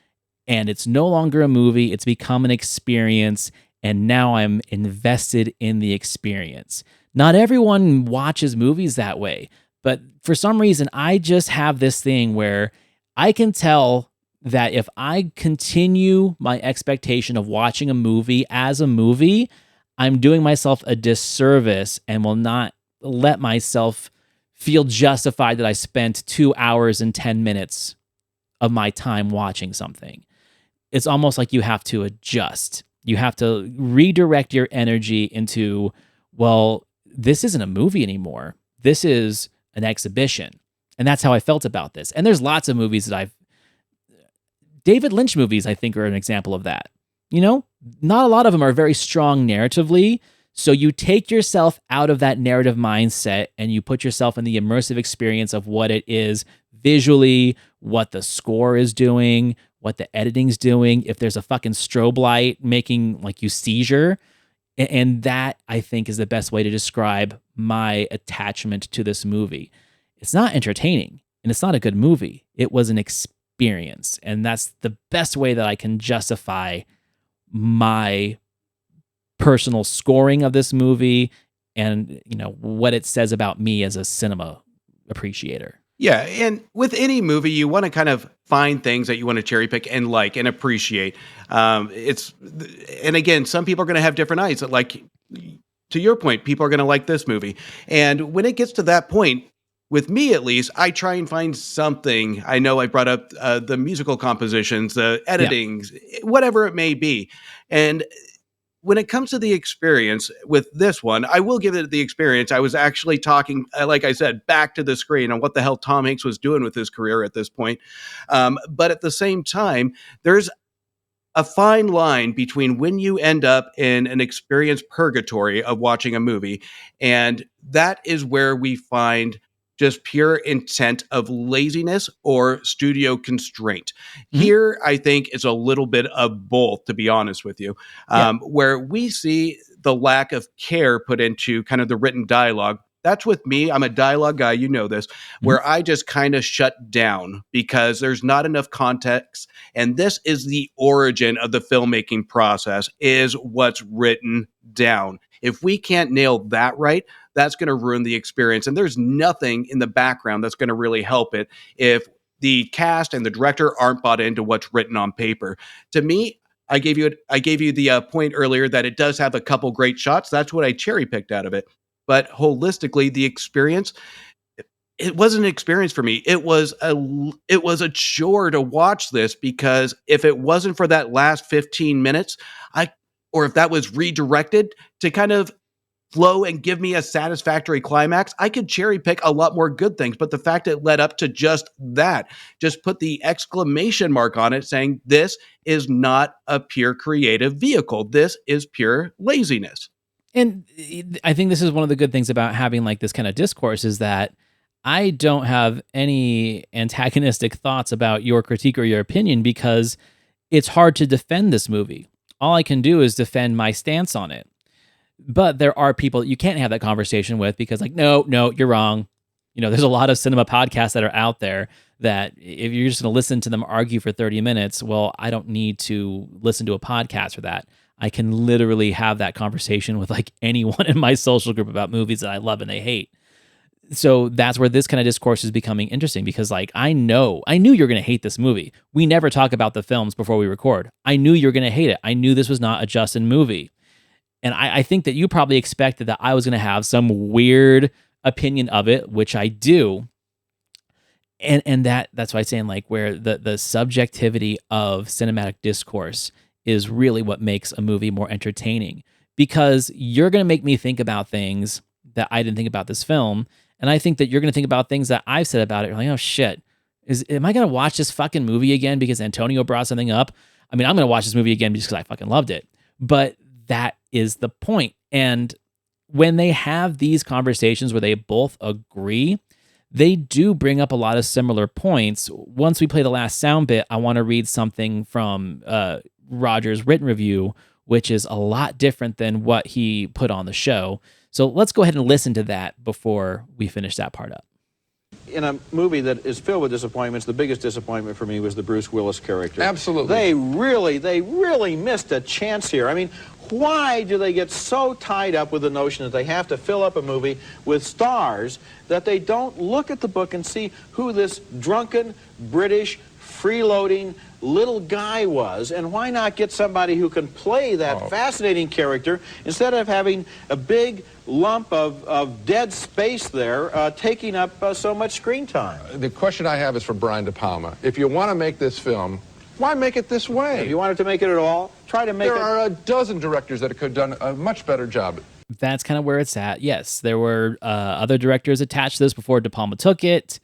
and it's no longer a movie. It's become an experience, and now I'm invested in the experience. Not everyone watches movies that way, but for some reason, I just have this thing where I can tell that if I continue my expectation of watching a movie as a movie, I'm doing myself a disservice and will not let myself feel justified that I spent 2 hours and 10 minutes of my time watching something. It's almost like you have to adjust. You have to redirect your energy into, well, this isn't a movie anymore. This is an exhibition. And that's how I felt about this. And there's lots of movies that David Lynch movies, I think, are an example of that. Not a lot of them are very strong narratively. So you take yourself out of that narrative mindset and you put yourself in the immersive experience of what it is visually, what the score is doing, what the editing's doing, if there's a fucking strobe light making like you seizure. And that, I think, is the best way to describe my attachment to this movie. it's not entertaining and it's not a good movie. It was an experience. And that's the best way that I can justify my personal scoring of this movie and, what it says about me as a cinema appreciator. Yeah, and with any movie, you want to kind of find things that you want to cherry pick and like and appreciate. And again, some people are going to have different eyes. Like, to your point, people are going to like this movie, and when it gets to that point, with me at least, I try and find something. I know I brought up the musical compositions, the editing, whatever it may be, and when it comes to the experience with this one, I will give it the experience. I was actually talking, like I said, back to the screen on what the hell Tom Hanks was doing with his career at this point. But at the same time, there's a fine line between when you end up in an experience purgatory of watching a movie, and that is where we find just pure intent of laziness or studio constraint. Here, I think it's a little bit of both, to be honest with you, where we see the lack of care put into kind of the written dialogue. That's with me. I'm a dialogue guy, you know this, where I just kind of shut down because there's not enough context. And this is the origin of the filmmaking process, is what's written down. If we can't nail that right, that's going to ruin the experience. And there's nothing in the background that's going to really help it if the cast and the director aren't bought into what's written on paper. To me, I gave you the point earlier that it does have a couple great shots. That's what I cherry picked out of it. But holistically, the experience, it wasn't an experience for me. It was a chore to watch this, because if it wasn't for that last 15 minutes, or if that was redirected to kind of flow and give me a satisfactory climax, I could cherry pick a lot more good things. But the fact it led up to just that, just put the exclamation mark on it, saying this is not a pure creative vehicle. This is pure laziness. And I think this is one of the good things about having like this kind of discourse, is that I don't have any antagonistic thoughts about your critique or your opinion, because it's hard to defend this movie. All I can do is defend my stance on it. But there are people that you can't have that conversation with, because like, no, you're wrong. There's a lot of cinema podcasts that are out there that if you're just going to listen to them argue for 30 minutes, well, I don't need to listen to a podcast for that. I can literally have that conversation with like anyone in my social group about movies that I love and they hate. So that's where this kind of discourse is becoming interesting, because like, I knew you're going to hate this movie. We never talk about the films before we record. I knew you're going to hate it. I knew this was not a Justin movie. And I think that you probably expected that I was going to have some weird opinion of it, which I do. And that's why I'm saying, like, where the subjectivity of cinematic discourse is really what makes a movie more entertaining, because you're going to make me think about things that I didn't think about this film. And I think that you're going to think about things that I've said about it. You're like, oh shit, am I going to watch this fucking movie again because Antonio brought something up? I mean, I'm going to watch this movie again just because I fucking loved it. But that is the point. And when they have these conversations where they both agree, they do bring up a lot of similar points. Once we play the last sound bit, I want to read something from Roger's written review, which is a lot different than what he put on the show. So let's go ahead and listen to that before we finish that part up. In a movie that is filled with disappointments, the biggest disappointment for me was the Bruce Willis character. Absolutely. They really missed a chance here. I mean, why do they get so tied up with the notion that they have to fill up a movie with stars that they don't look at the book and see who this drunken, British, freeloading little guy was? And why not get somebody who can play that fascinating character instead of having a big lump of dead space there taking up so much screen time? The question I have is for Brian de Palma. If you want to make this film, why make it this way? If you wanted to make it at all, try to make it... There are a dozen directors that could have done a much better job. That's kind of where it's at. Yes, there were other directors attached to this before De Palma took it.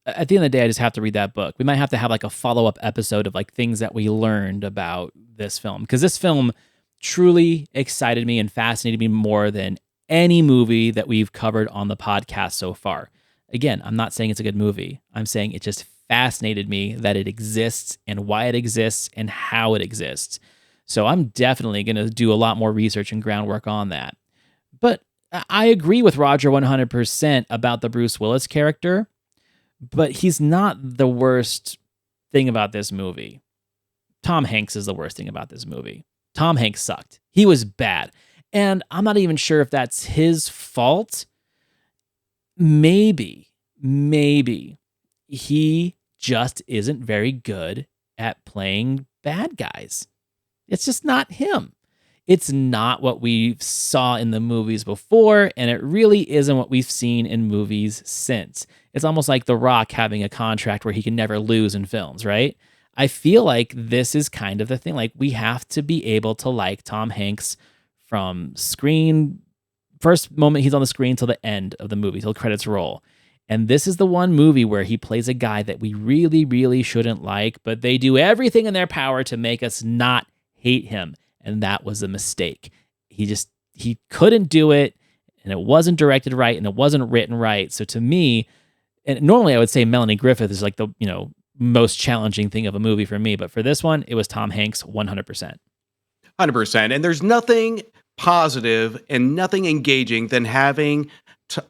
At the end of the day, I just have to read that book. We might have to have like a follow-up episode of like things that we learned about this film, because this film truly excited me and fascinated me more than any movie that we've covered on the podcast so far. Again, I'm not saying it's a good movie. I'm saying it just fascinated me that it exists and why it exists and how it exists. So I'm definitely going to do a lot more research and groundwork on that. But I agree with Roger 100% about the Bruce Willis character, but he's not the worst thing about this movie. Tom Hanks is the worst thing about this movie. Tom Hanks sucked. He was bad. And I'm not even sure if that's his fault. Maybe he just isn't very good at playing bad guys. It's just not him. It's not what we saw in the movies before, and it really isn't what we've seen in movies since. It's almost like The Rock having a contract where he can never lose in films, right? I feel like this is kind of the thing. Like, we have to be able to like Tom Hanks from first moment he's on the screen till the end of the movie, till credits roll. And this is the one movie where he plays a guy that we really, really shouldn't like, but they do everything in their power to make us not hate him. And that was a mistake. He couldn't do it, and it wasn't directed right, and it wasn't written right. So to me, and normally I would say Melanie Griffith is like the, most challenging thing of a movie for me, but for this one, it was Tom Hanks 100%. 100%. And there's nothing positive and nothing engaging than having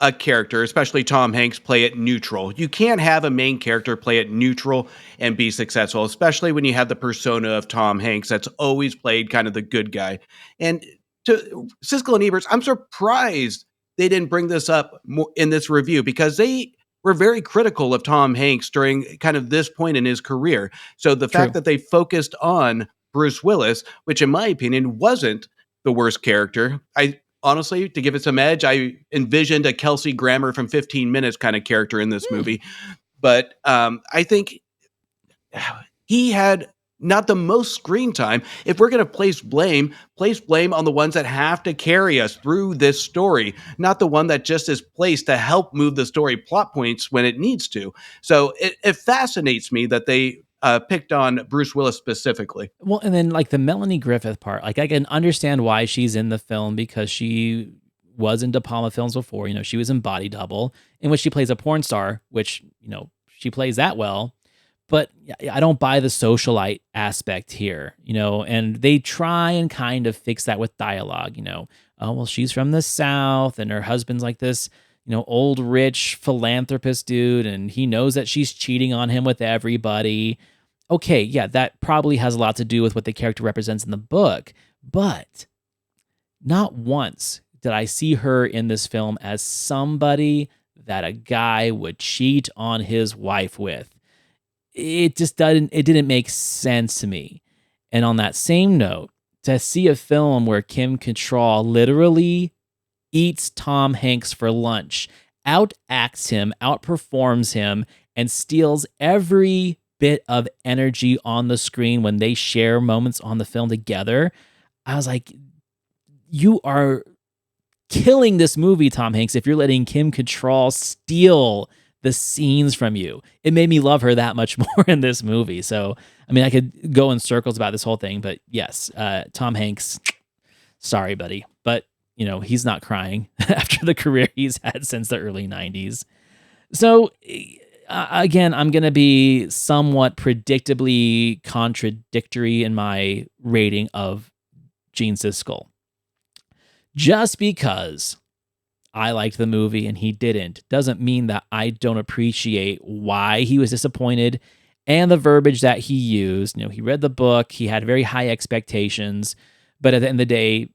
a character, especially Tom Hanks, play it neutral. You can't have a main character play it neutral and be successful, especially when you have the persona of Tom Hanks that's always played kind of the good guy. And to Siskel and Ebert, I'm surprised they didn't bring this up more in this review, because they were very critical of Tom Hanks during kind of this point in his career. So the fact that they focused on Bruce Willis, which in my opinion wasn't the worst character, honestly, to give it some edge, I envisioned a Kelsey Grammer from 15 Minutes kind of character in this movie. But I think he had not the most screen time. If we're going to place blame on the ones that have to carry us through this story, not the one that just is placed to help move the story plot points when it needs to. So it fascinates me that they picked on Bruce Willis specifically. Well, and then like the Melanie Griffith part, like I can understand why she's in the film, because she was in De Palma films before. She was in Body Double, in which she plays a porn star, which, she plays that well. But I don't buy the socialite aspect here, and they try and kind of fix that with dialogue, oh, well, she's from the South and her husband's like this, old rich philanthropist dude, and he knows that she's cheating on him with everybody. Okay, yeah, that probably has a lot to do with what the character represents in the book, but not once did I see her in this film as somebody that a guy would cheat on his wife with. It didn't make sense to me. And on that same note, to see a film where Kim Cattrall literally eats Tom Hanks for lunch, outacts him, outperforms him, and steals every bit of energy on the screen when they share moments on the film together, I was like, you are killing this movie, Tom Hanks, if you're letting Kim Cattrall steal the scenes from you. It made me love her that much more in this movie. So, I mean, I could go in circles about this whole thing, but yes, Tom Hanks, sorry, buddy. But, he's not crying after the career he's had since the early 90s. So, again, I'm going to be somewhat predictably contradictory in my rating of Gene Siskel. Just because I liked the movie and he didn't doesn't mean that I don't appreciate why he was disappointed and the verbiage that he used. He read the book, he had very high expectations, but at the end of the day,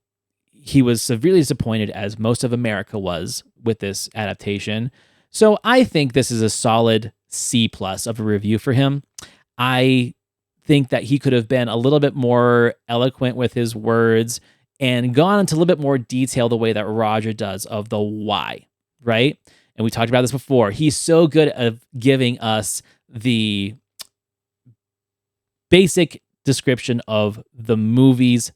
he was severely disappointed, as most of America was, with this adaptation. So I think this is a solid C+ of a review for him. I think that he could have been a little bit more eloquent with his words and gone into a little bit more detail the way that Roger does of the why, right? And we talked about this before. He's so good at giving us the basic description of the movie's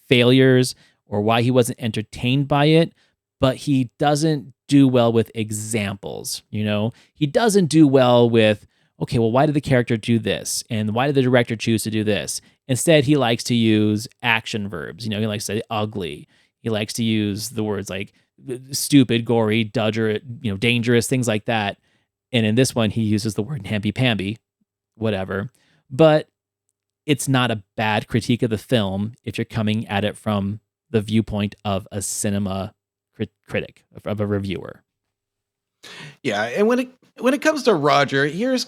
failures or why he wasn't entertained by it, but he doesn't do well with examples, He doesn't do well with, okay, well, why did the character do this? And why did the director choose to do this? Instead, he likes to use action verbs. He likes to say ugly. He likes to use the words like stupid, gory, dangerous, things like that. And in this one, he uses the word namby-pamby, whatever. But it's not a bad critique of the film if you're coming at it from the viewpoint of a cinema critic, of a reviewer. Yeah, and when it comes to Roger, here's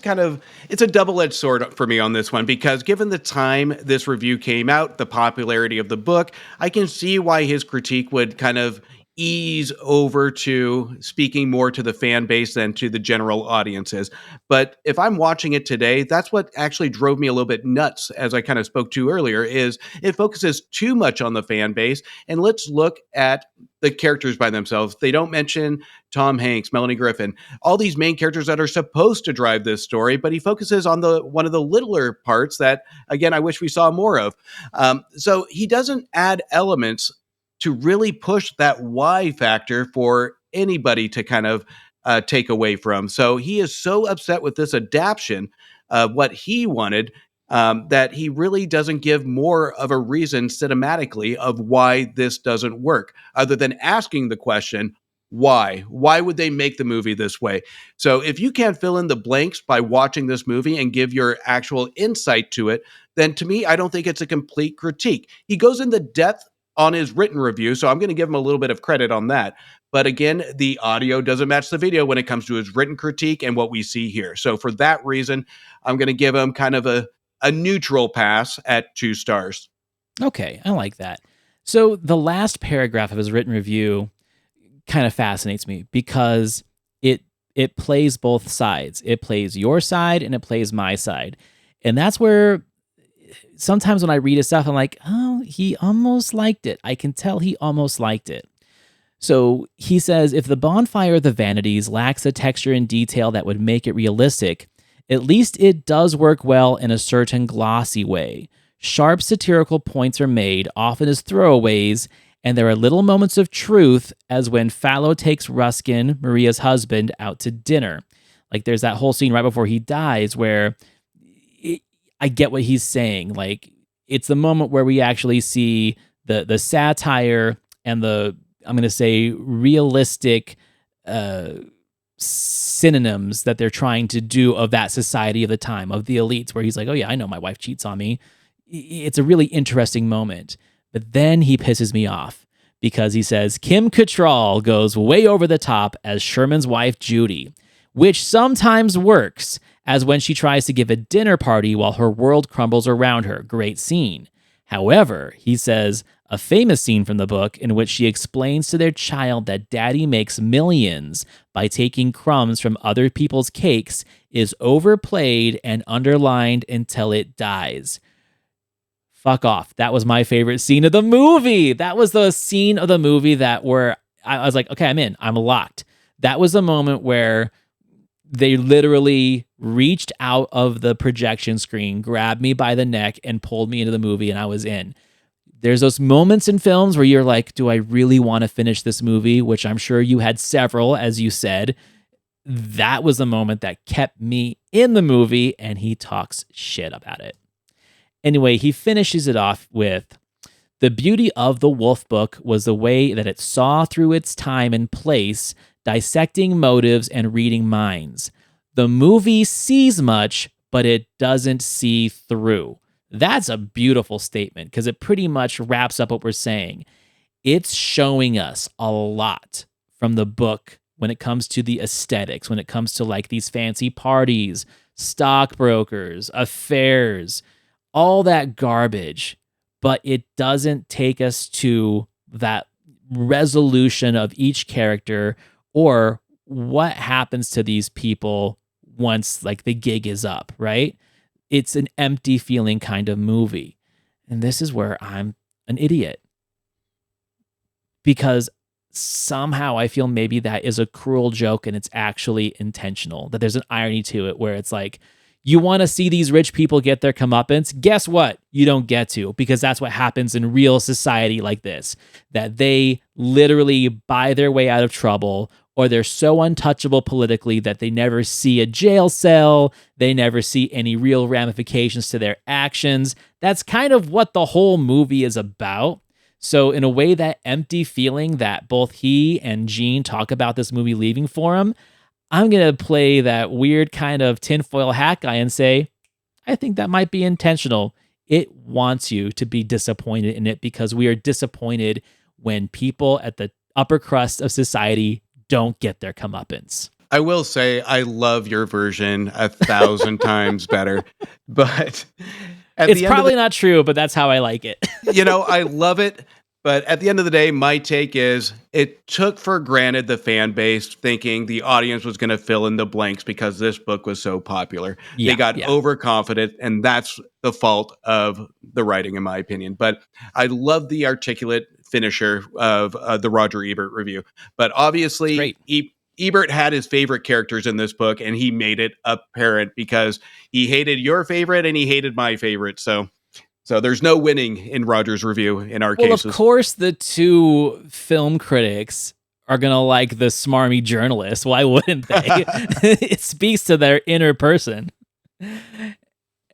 it's a double-edged sword for me on this one, because given the time this review came out, the popularity of the book, I can see why his critique would kind of ease over to speaking more to the fan base than to the general audiences. But if I'm watching it today, that's what actually drove me a little bit nuts, as I kind of spoke to earlier, is it focuses too much on the fan base. And let's look at the characters by themselves. They don't mention Tom Hanks, Melanie Griffith, all these main characters that are supposed to drive this story, but he focuses on one of the littler parts that, again, I wish we saw more of. So he doesn't add elements to really push that why factor for anybody to kind of take away from. So he is so upset with this adaptation of what he wanted, that he really doesn't give more of a reason cinematically of why this doesn't work, other than asking the question, why? Why would they make the movie this way? So if you can't fill in the blanks by watching this movie and give your actual insight to it, then to me, I don't think it's a complete critique. He goes into depth on his written review, so I'm going to give him a little bit of credit on that. But again, the audio doesn't match the video when it comes to his written critique and what we see here. So for that reason, I'm going to give him kind of a neutral pass at 2 stars. Okay, I like that. So the last paragraph of his written review kind of fascinates me, because it plays both sides. It plays your side and it plays my side. And that's where sometimes when I read his stuff, I'm like, oh, he almost liked it. I can tell he almost liked it. So he says, if the Bonfire of the Vanities lacks a texture and detail that would make it realistic, at least it does work well in a certain glossy way. Sharp satirical points are made, often as throwaways, and there are little moments of truth, as when Fallow takes Ruskin, Maria's husband, out to dinner. Like, there's that whole scene right before he dies where I get what he's saying. Like, it's the moment where we actually see the satire and the, I'm going to say, realistic synonyms that they're trying to do of that society of the time, of the elites, where he's like, oh yeah, I know my wife cheats on me. It's a really interesting moment. But then he pisses me off, because he says Kim Cattrall goes way over the top as Sherman's wife, Judy, which sometimes works, as when she tries to give a dinner party while her world crumbles around her. Great scene. However, he says, a famous scene from the book in which she explains to their child that daddy makes millions by taking crumbs from other people's cakes is overplayed and underlined until it dies. Fuck off. That was my favorite scene of the movie. That was the scene of the movie where I was like, okay, I'm in. I'm locked. That was the moment where they literally reached out of the projection screen, grabbed me by the neck, and pulled me into the movie, and I was in. There's those moments in films where you're like, do I really want to finish this movie? Which I'm sure you had several, as you said. That was the moment that kept me in the movie, and he talks shit about it. Anyway, he finishes it off with, the beauty of the Wolfe book was the way that it saw through its time and place, dissecting motives and reading minds. The movie sees much, but it doesn't see through. That's a beautiful statement, because it pretty much wraps up what we're saying. It's showing us a lot from the book when it comes to the aesthetics, when it comes to like these fancy parties, stockbrokers, affairs, all that garbage, but it doesn't take us to that resolution of each character or what happens to these people once like the gig is up, right? It's an empty feeling kind of movie. And this is where I'm an idiot, because somehow I feel maybe that is a cruel joke and it's actually intentional, that there's an irony to it where it's like, you want to see these rich people get their comeuppance? Guess what? You don't get to, because that's what happens in real society like this, that they literally buy their way out of trouble, or they're so untouchable politically that they never see a jail cell, they never see any real ramifications to their actions. That's kind of what the whole movie is about. So in a way, that empty feeling that both he and Gene talk about this movie leaving for him, I'm going to play that weird kind of tinfoil hat guy and say, I think that might be intentional. It wants you to be disappointed in it, because we are disappointed when people at the upper crust of society don't get their comeuppance. I will say I love your version 1,000 times better, but It's probably not true, but that's how I like it. I love it. But at the end of the day, my take is it took for granted the fan base thinking the audience was going to fill in the blanks because this book was so popular. They got overconfident, and that's the fault of the writing, in my opinion. But I love the articulate finisher of the Roger Ebert review. But obviously, Ebert had his favorite characters in this book, and he made it apparent because he hated your favorite and he hated my favorite. So there's no winning in Roger's review in our cases. Well, of course, the two film critics are going to like the smarmy journalist. Why wouldn't they? It speaks to their inner person.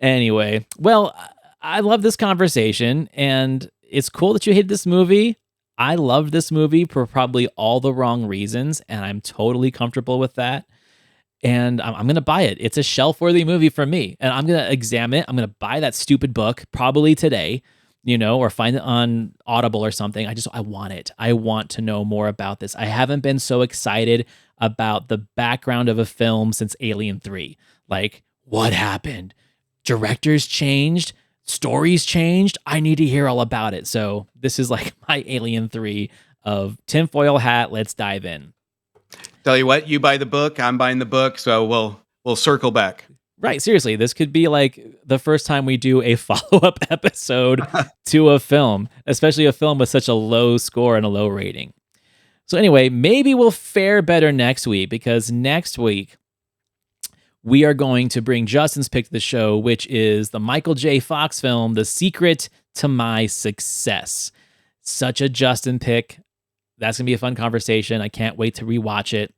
Anyway, well, I love this conversation, and it's cool that you hate this movie. I loved this movie for probably all the wrong reasons, and I'm totally comfortable with that. And I'm going to buy it. It's a shelf-worthy movie for me. And I'm going to examine it. I'm going to buy that stupid book probably today, or find it on Audible or something. I want it. I want to know more about this. I haven't been so excited about the background of a film since Alien 3. Like, what happened? Directors changed? Stories changed? I need to hear all about it. So this is like my Alien 3 of tinfoil hat. Let's dive in. Tell you what, you buy the book, I'm buying the book, so we'll circle back. Right, seriously, this could be like the first time we do a follow-up episode to a film, especially a film with such a low score and a low rating. So anyway, maybe we'll fare better next week, because next week we are going to bring Justin's pick to the show, which is the Michael J. Fox film, The Secret to My Success. Such a Justin pick. That's going to be a fun conversation. I can't wait to rewatch it.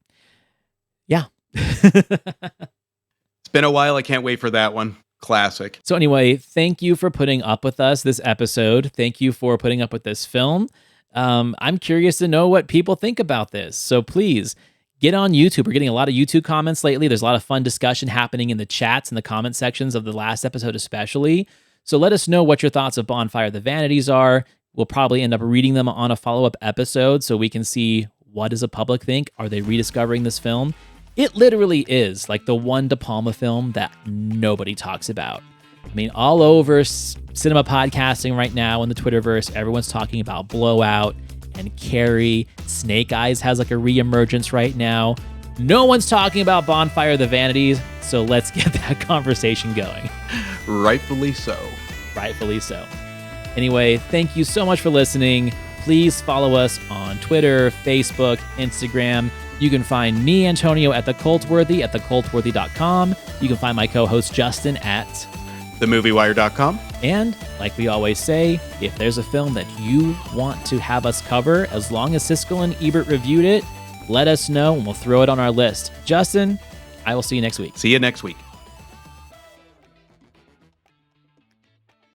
Yeah. It's been a while. I can't wait for that one. Classic. So anyway, thank you for putting up with us this episode. Thank you for putting up with this film. I'm curious to know what people think about this. So please get on YouTube. We're getting a lot of YouTube comments lately. There's a lot of fun discussion happening in the chats and the comment sections of the last episode especially. So let us know what your thoughts of Bonfire of the Vanities are. We'll probably end up reading them on a follow-up episode so we can see, what does the public think? Are they rediscovering this film? It literally is like the one De Palma film that nobody talks about. I mean, all over cinema podcasting right now in the Twitterverse, everyone's talking about Blowout and Carrie. Snake Eyes has like a reemergence right now. No one's talking about Bonfire of the Vanities, so let's get that conversation going. Rightfully so. Rightfully so. Anyway, thank you so much for listening. Please follow us on Twitter, Facebook, Instagram. You can find me, Antonio, at TheCultworthy at thecultworthy.com. You can find my co-host Justin at themoviewire.com. And like we always say, if there's a film that you want to have us cover, as long as Siskel and Ebert reviewed it, let us know and we'll throw it on our list. Justin, I will see you next week. See you next week.